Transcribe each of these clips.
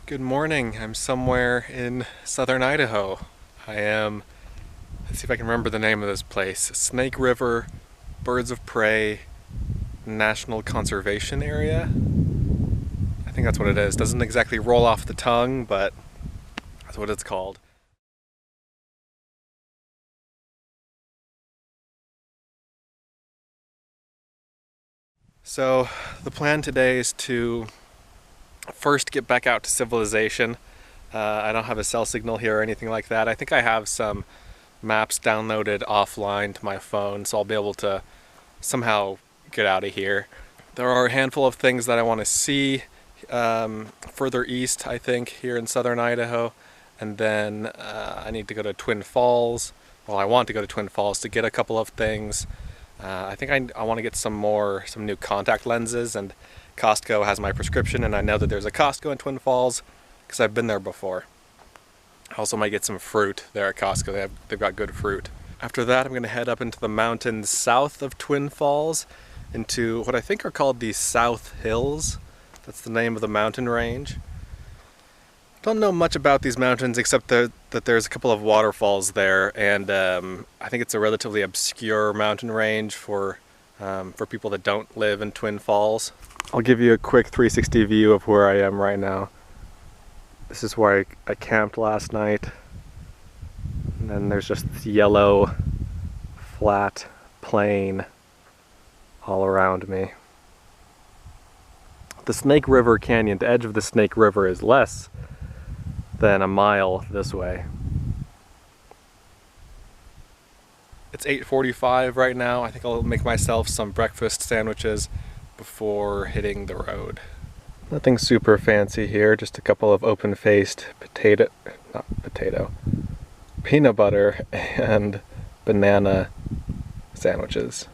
Good morning. I'm somewhere in southern Idaho. Let's see if I can remember the name of this place. Snake River Birds of Prey National Conservation Area. I think that's what it is. Doesn't exactly roll off the tongue, but that's what it's called. So the plan today is to first get back out to civilization. I don't have a cell signal here or anything like that. I think I have some maps downloaded offline to my phone, so I'll be able to somehow get out of here. There are a handful of things that I want to see further east, I think, here in southern Idaho. And then I need to go to Twin Falls. Well, I want to go to Twin Falls to get a couple of things. I think I want to get some new contact lenses, and Costco has my prescription, and I know that there's a Costco in Twin Falls because I've been there before. I also might get some fruit there at Costco. They've got good fruit. After that, I'm going to head up into the mountains south of Twin Falls into what I think are called the South Hills. That's the name of the mountain range. Don't know much about these mountains except that there's a couple of waterfalls there, and I think it's a relatively obscure mountain range for people that don't live in Twin Falls. I'll give you a quick 360 view of where I am right now. This is where I camped last night, and then there's just this yellow, flat plain all around me. The Snake River Canyon, the edge of the Snake River, is less than a mile this way. It's 8:45 right now. I think I'll make myself some breakfast sandwiches before hitting the road. Nothing super fancy here, just a couple of open-faced peanut butter and banana sandwiches.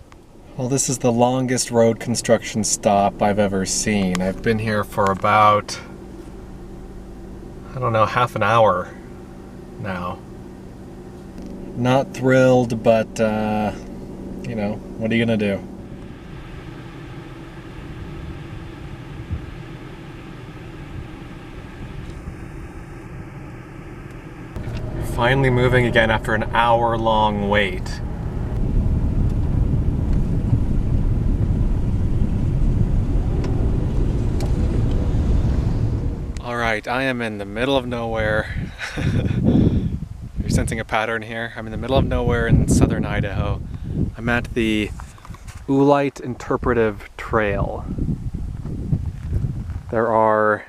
Well, this is the longest road construction stop I've ever seen. I've been here for about, I don't know, half an hour now. Not thrilled, but, you know, what are you gonna do? Finally moving again after an hour-long wait. Alright, I am in the middle of nowhere. You're sensing a pattern here. I'm in the middle of nowhere in southern Idaho. I'm at the Oolite Interpretive Trail. There are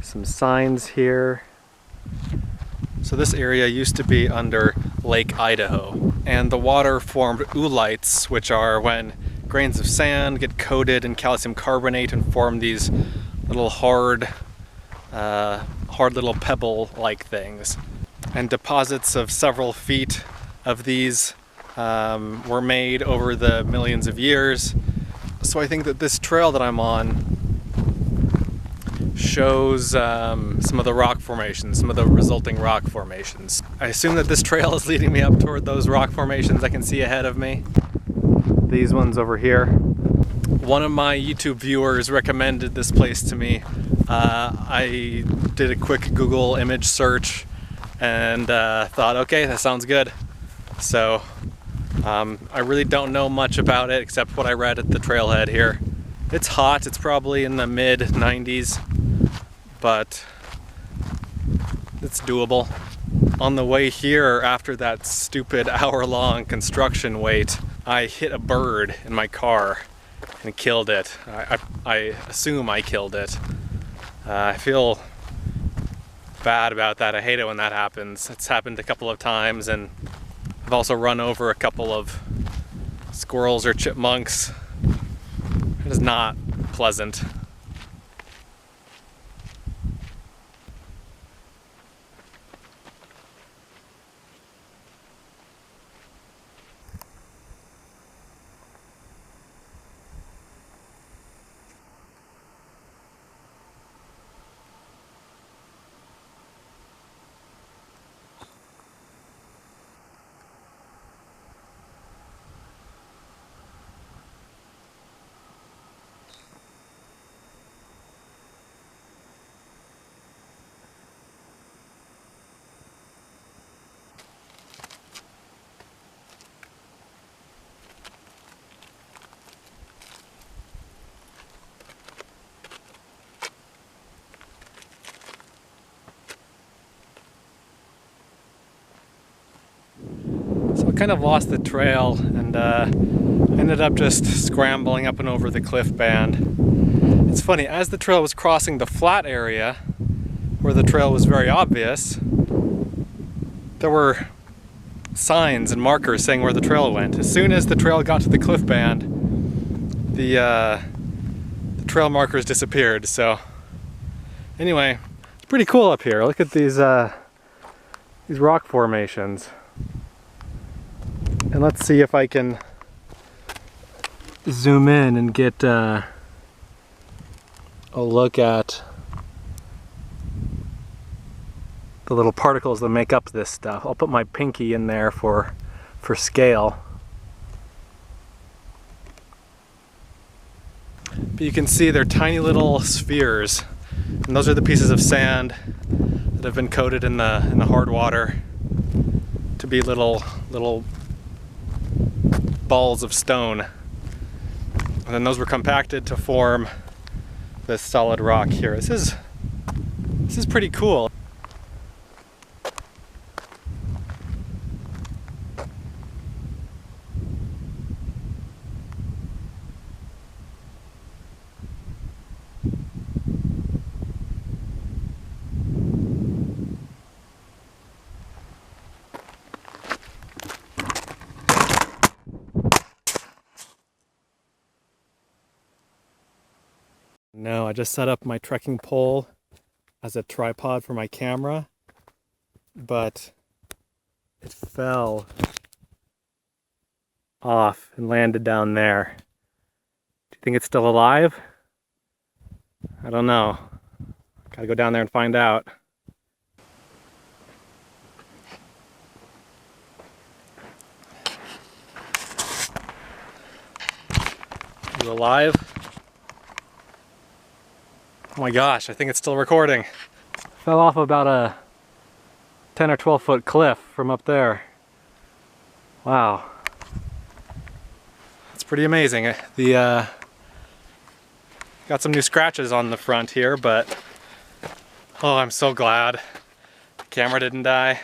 some signs here. So this area used to be under Lake Idaho, and the water formed oolites, which are when grains of sand get coated in calcium carbonate and form these little hard little pebble-like things. And deposits of several feet of these were made over the millions of years. So I think that this trail that I'm on shows some of the rock formations, some of the resulting rock formations. I assume that this trail is leading me up toward those rock formations I can see ahead of me. These ones over here. One of my YouTube viewers recommended this place to me. I did a quick Google image search and thought, okay, that sounds good. So I really don't know much about it except what I read at the trailhead here. It's hot, it's probably in the mid 90s, but it's doable. On the way here, after that stupid hour-long construction wait, I hit a bird in my car and killed it. I assume I killed it. I feel bad about that. I hate it when that happens. It's happened a couple of times, and I've also run over a couple of squirrels or chipmunks. It is not pleasant. kind of lost the trail and ended up just scrambling up and over the cliff band. It's funny, as the trail was crossing the flat area, where the trail was very obvious, there were signs and markers saying where the trail went. As soon as the trail got to the cliff band, the trail markers disappeared. So anyway, it's pretty cool up here. Look at these rock formations. And let's see if I can zoom in and get a look at the little particles that make up this stuff. I'll put my pinky in there for scale. But you can see they're tiny little spheres, and those are the pieces of sand that have been coated in the hard water to be little balls of stone. And then those were compacted to form this solid rock here. This is pretty cool. No, I just set up my trekking pole as a tripod for my camera, but it fell off and landed down there. Do you think it's still alive? I don't know. Gotta go down there and find out. You alive? Oh my gosh, I think it's still recording. Fell off about a 10 or 12 foot cliff from up there. Wow. That's pretty amazing. Got some new scratches on the front here, but oh, I'm so glad the camera didn't die.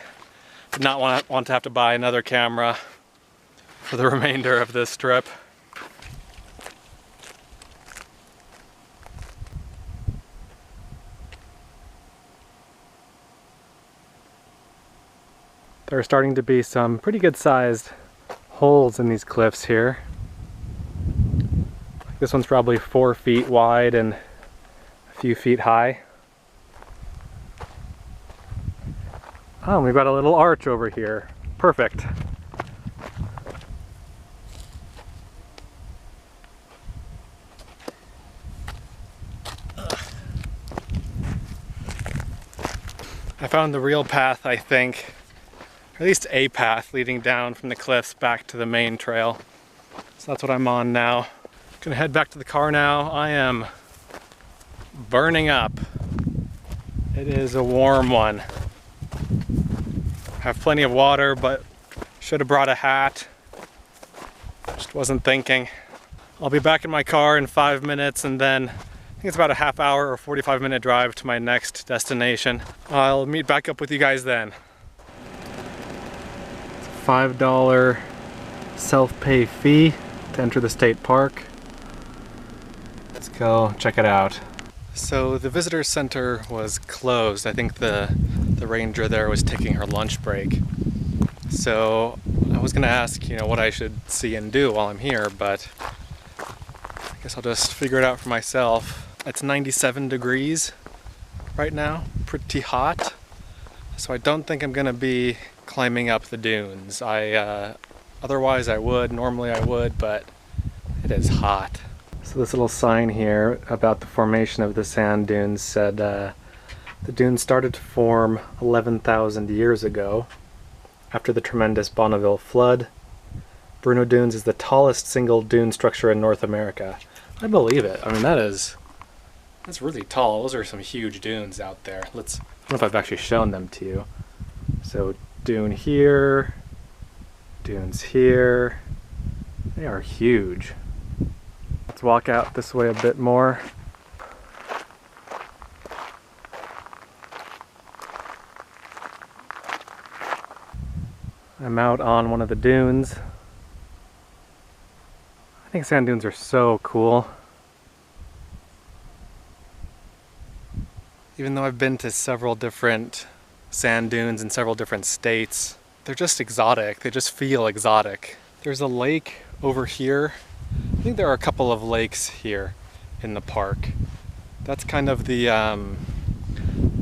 Did not want to have to buy another camera for the remainder of this trip. There are starting to be some pretty good sized holes in these cliffs here. This one's probably 4 feet wide and a few feet high. Oh, we've got a little arch over here. Perfect. I found the real path, I think. Or at least a path leading down from the cliffs back to the main trail. So that's what I'm on now. Gonna head back to the car now. I am burning up. It is a warm one. I have plenty of water, but should have brought a hat. Just wasn't thinking. I'll be back in my car in 5 minutes, and then I think it's about a half hour or 45-minute drive to my next destination. I'll meet back up with you guys then. $5 self-pay fee to enter the state park. Let's go check it out. So the visitor center was closed. I think the ranger there was taking her lunch break. So I was gonna ask, what I should see and do while I'm here, but I guess I'll just figure it out for myself. It's 97 degrees right now, pretty hot. So I don't think I'm gonna be climbing up the dunes. Otherwise I would, normally I would, but it is hot. So this little sign here about the formation of the sand dunes said the dunes started to form 11,000 years ago after the tremendous Bonneville flood. Bruneau Dunes is the tallest single dune structure in North America. I believe it. I mean, that's really tall. Those are some huge dunes out there. I don't know if I've actually shown them to you. So dune here, dunes here. They are huge. Let's walk out this way a bit more. I'm out on one of the dunes. I think sand dunes are so cool. Even though I've been to several different sand dunes in several different states, they're just exotic. They just feel exotic. There's a lake over here. I think there are a couple of lakes here in the park. That's kind of the,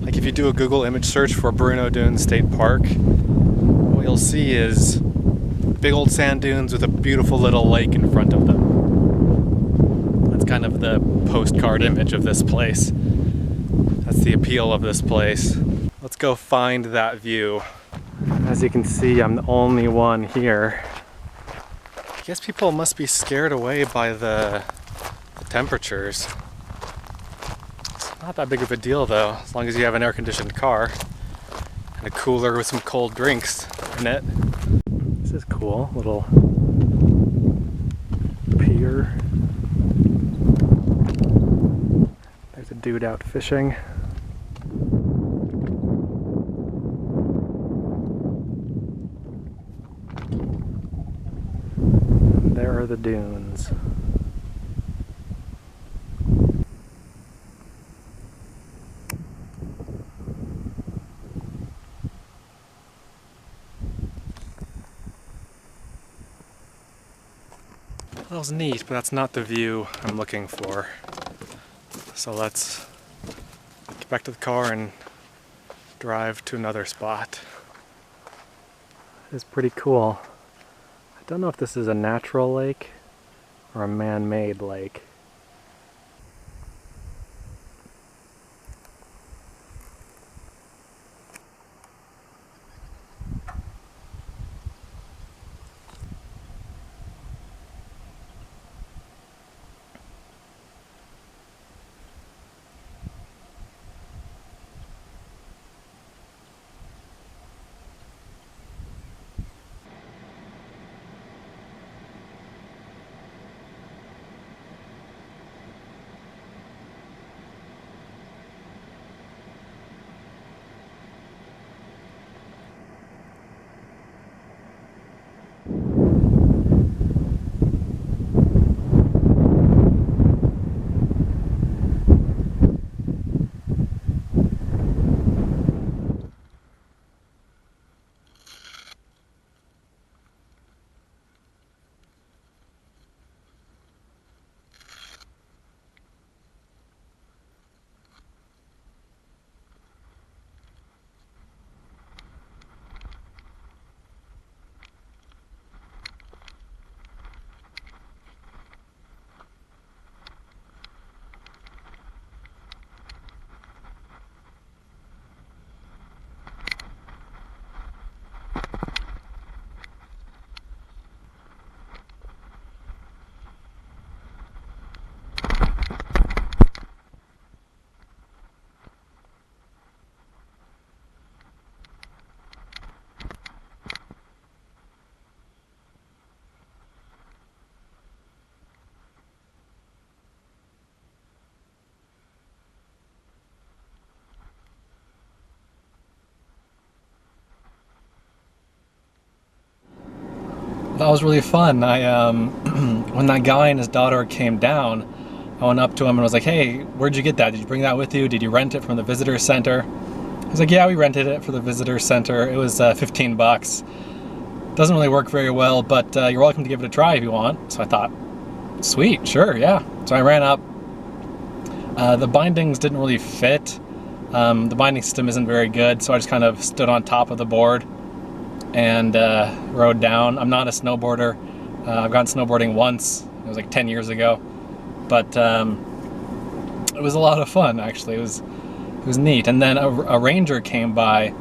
like if you do a Google image search for Bruneau Dunes State Park, what you'll see is big old sand dunes with a beautiful little lake in front of them. That's kind of the postcard image of this place. That's the appeal of this place. Let's go find that view. As you can see, I'm the only one here. I guess people must be scared away by the temperatures. It's not that big of a deal though, as long as you have an air-conditioned car and a cooler with some cold drinks in it. This is cool, little pier. There's a dude out fishing. There are the dunes. That was neat, but that's not the view I'm looking for. So let's get back to the car and drive to another spot. It's pretty cool. I don't know if this is a natural lake or a man-made lake. That was really fun. When that guy and his daughter came down, I went up to him and was like, "Hey, where'd you get that? Did you bring that with you? Did you rent it from the visitor center?" He was like, "Yeah, we rented it for the visitor center. It was 15 bucks. Doesn't really work very well, but you're welcome to give it a try if you want." So I thought, sweet, sure, yeah. So I ran up. The bindings didn't really fit. The binding system isn't very good, so I just kind of stood on top of the board and rode down. I'm not a snowboarder. I've gone snowboarding once. It was like 10 years ago, but it was a lot of fun actually. It was neat. And then a ranger came by,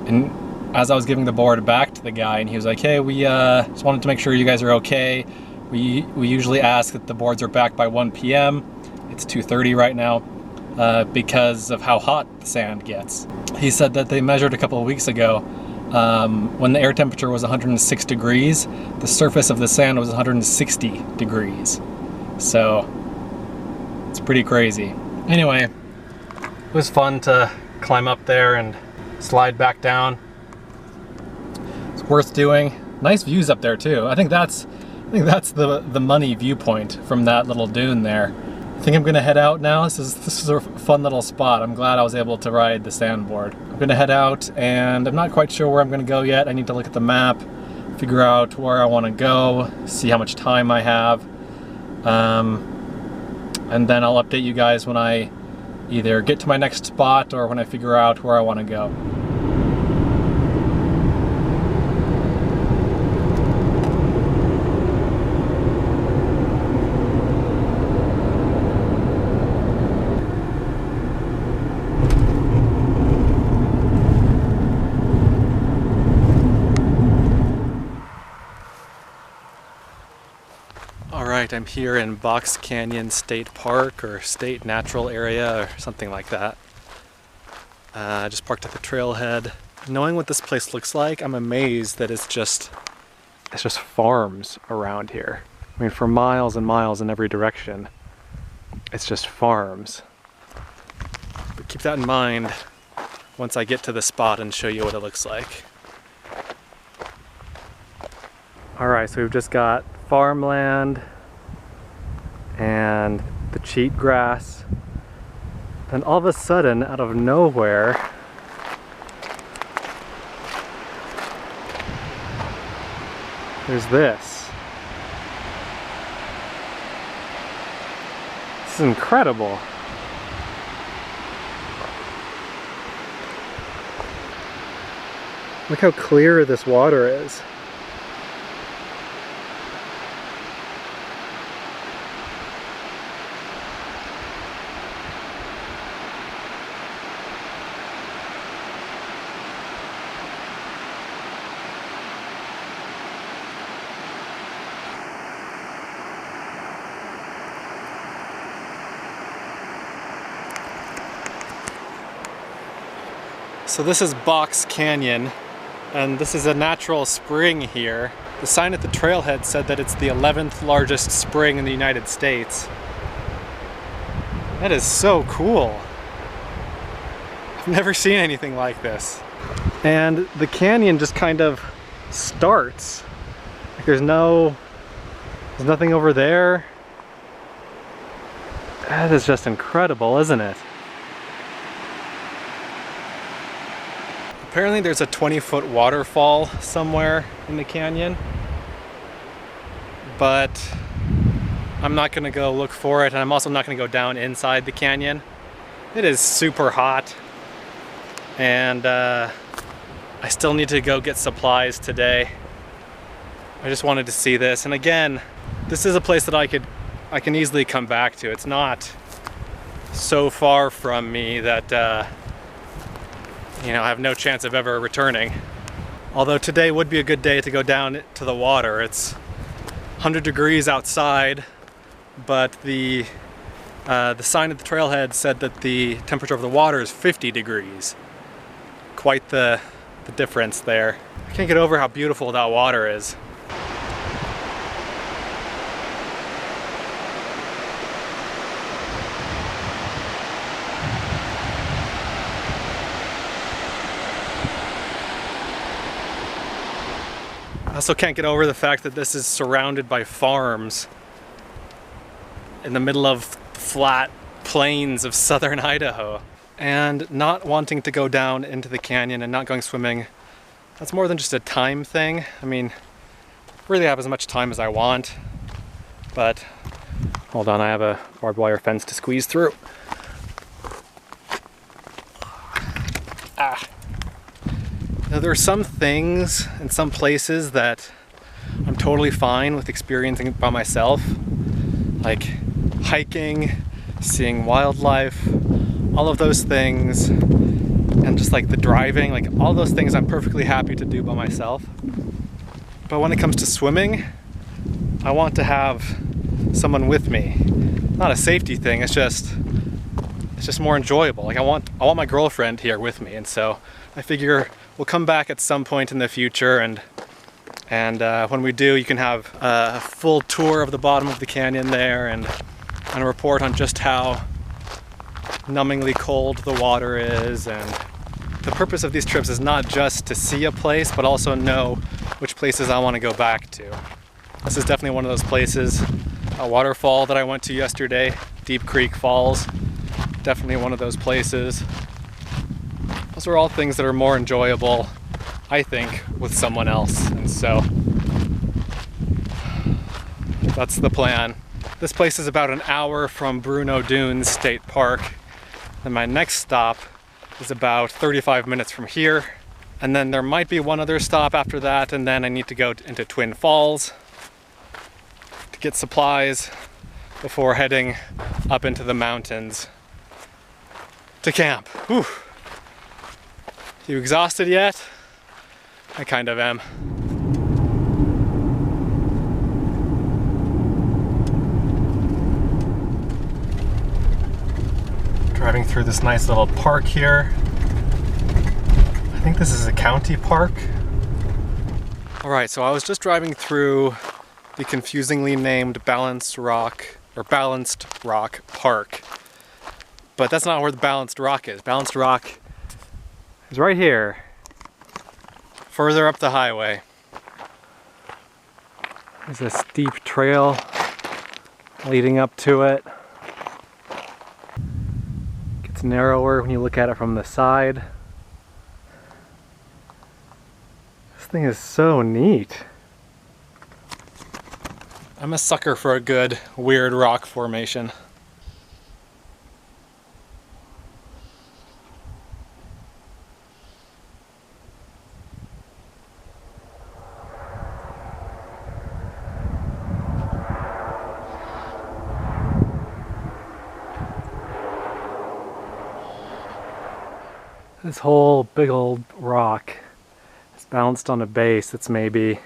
and as I was giving the board back to the guy, and he was like, "Hey, we just wanted to make sure you guys are okay. We usually ask that the boards are back by 1 p.m. It's 2:30 right now because of how hot the sand gets." He said that they measured a couple of weeks ago. When the air temperature was 106 degrees, the surface of the sand was 160 degrees. So it's pretty crazy. Anyway, it was fun to climb up there and slide back down. It's worth doing. Nice views up there too. I think that's the money viewpoint from that little dune there. I think I'm gonna head out now. This is a fun little spot. I'm glad I was able to ride the sandboard. I'm gonna head out, and I'm not quite sure where I'm gonna go yet. I need to look at the map, figure out where I want to go, see how much time I have, and then I'll update you guys when I either get to my next spot or when I figure out where I want to go. Alright, I'm here in Box Canyon State Park, or State Natural Area, or something like that. I just parked at the trailhead. Knowing what this place looks like, I'm amazed that it's just farms around here. I mean, for miles and miles in every direction, it's just farms. But keep that in mind once I get to the spot and show you what it looks like. Alright, so we've just got farmland and the cheatgrass, and all of a sudden, out of nowhere, there's this. This is incredible. Look how clear this water is. So this is Box Canyon, and this is a natural spring here. The sign at the trailhead said that it's the 11th largest spring in the United States. That is so cool. I've never seen anything like this. And the canyon just kind of starts. Like there's nothing over there. That is just incredible, isn't it? Apparently there's a 20-foot waterfall somewhere in the canyon, but I'm not gonna go look for it, and I'm also not gonna go down inside the canyon. It is super hot, and I still need to go get supplies today. I just wanted to see this, and again, this is a place that I can easily come back to. It's not so far from me that you know, I have no chance of ever returning. Although today would be a good day to go down to the water. It's 100 degrees outside, but the sign at the trailhead said that the temperature of the water is 50 degrees. Quite the difference there. I can't get over how beautiful that water is. I also can't get over the fact that this is surrounded by farms in the middle of flat plains of southern Idaho. And not wanting to go down into the canyon and not going swimming, that's more than just a time thing. I mean, really have as much time as I want, but hold on, I have a barbed wire fence to squeeze through. Now, there are some things and some places that I'm totally fine with experiencing by myself, like hiking, seeing wildlife, all of those things, and just like the driving, like all those things I'm perfectly happy to do by myself. But when it comes to swimming, I want to have someone with me. Not a safety thing, it's just more enjoyable. Like I want my girlfriend here with me, and so I figure we'll come back at some point in the future, and when we do, you can have a full tour of the bottom of the canyon there, and a report on just how numbingly cold the water is. And the purpose of these trips is not just to see a place, but also know which places I want to go back to. This is definitely one of those places. A waterfall that I went to yesterday, Deep Creek Falls, definitely one of those places. Those are all things that are more enjoyable, I think, with someone else, and so that's the plan. This place is about an hour from Bruno Dunes State Park, and my next stop is about 35 minutes from here, and then there might be one other stop after that, and then I need to go into Twin Falls to get supplies before heading up into the mountains to camp. Whew. You exhausted yet? I kind of am. Driving through this nice little park here. I think this is a county park. All right, so I was just driving through the confusingly named Balanced Rock Park. But that's not where the Balanced Rock is. Balanced Rock is right here, further up the highway. There's a steep trail leading up to it. Gets narrower when you look at it from the side. This thing is so neat. I'm a sucker for a good, weird rock formation. This whole big old rock is balanced on a base that's maybe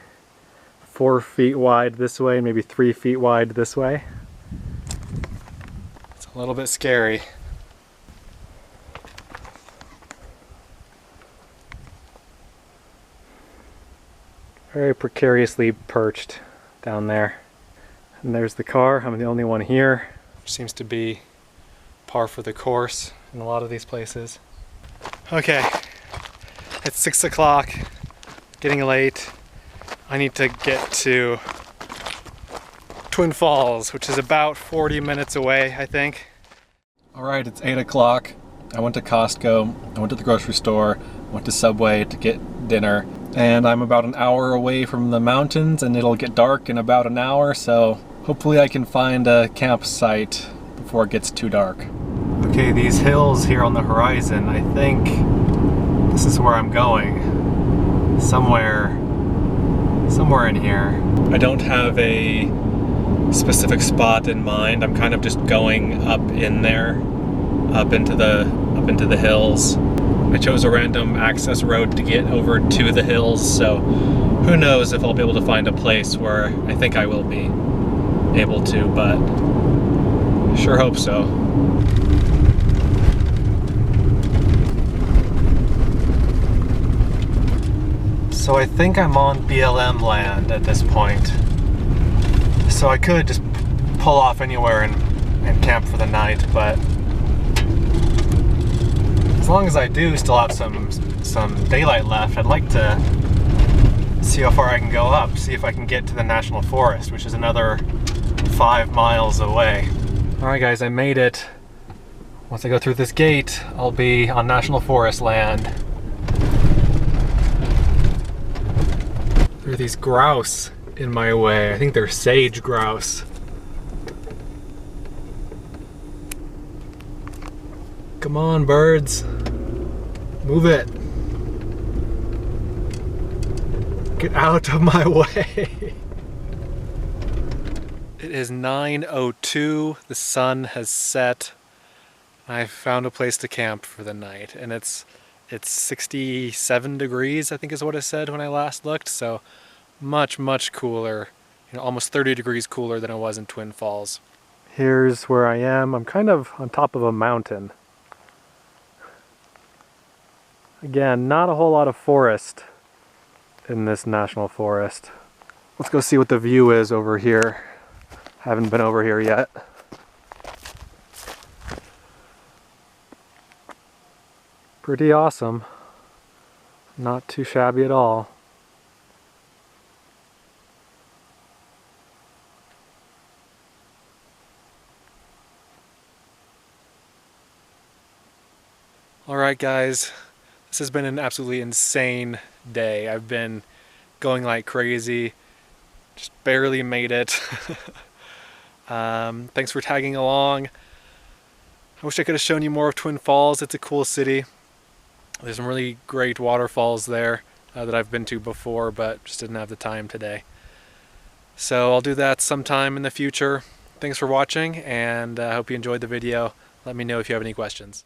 4 feet wide this way, maybe 3 feet wide this way. It's a little bit scary. Very precariously perched down there. And there's the car. I'm the only one here, which seems to be par for the course in a lot of these places. Okay, it's 6 o'clock, getting late. I need to get to Twin Falls, which is about 40 minutes away, I think. All right, it's 8 o'clock. I went to Costco, I went to the grocery store, went to Subway to get dinner, and I'm about an hour away from the mountains, and it'll get dark in about an hour, so hopefully I can find a campsite before it gets too dark. Okay, these hills here on the horizon, I think this is where I'm going. Somewhere in here. I don't have a specific spot in mind. I'm kind of just going up in there, up into the hills. I chose a random access road to get over to the hills, so who knows if I'll be able to find a place where I think I will be able to, but sure hope so. So I think I'm on BLM land at this point. So I could just pull off anywhere and camp for the night, but as long as I do still have some daylight left, I'd like to see how far I can go up, see if I can get to the National Forest, which is another 5 miles away. Alright guys, I made it. Once I go through this gate, I'll be on National Forest land. There are these grouse in my way. I think they're sage grouse. Come on, birds. Move it. Get out of my way. It is 9:02. The sun has set. I found a place to camp for the night, and it's 67 degrees, I think is what it said when I last looked, so much cooler, almost 30 degrees cooler than it was in Twin Falls. Here's where I am. I'm kind of on top of a mountain. Again, not a whole lot of forest in this national forest. Let's go see what the view is over here. Haven't been over here yet. Pretty awesome. Not too shabby at all. Alright guys, this has been an absolutely insane day. I've been going like crazy, just barely made it. Thanks for tagging along. I wish I could have shown you more of Twin Falls. It's a cool city. There's some really great waterfalls there that I've been to before, but just didn't have the time today. So I'll do that sometime in the future. Thanks for watching, and I hope you enjoyed the video. Let me know if you have any questions.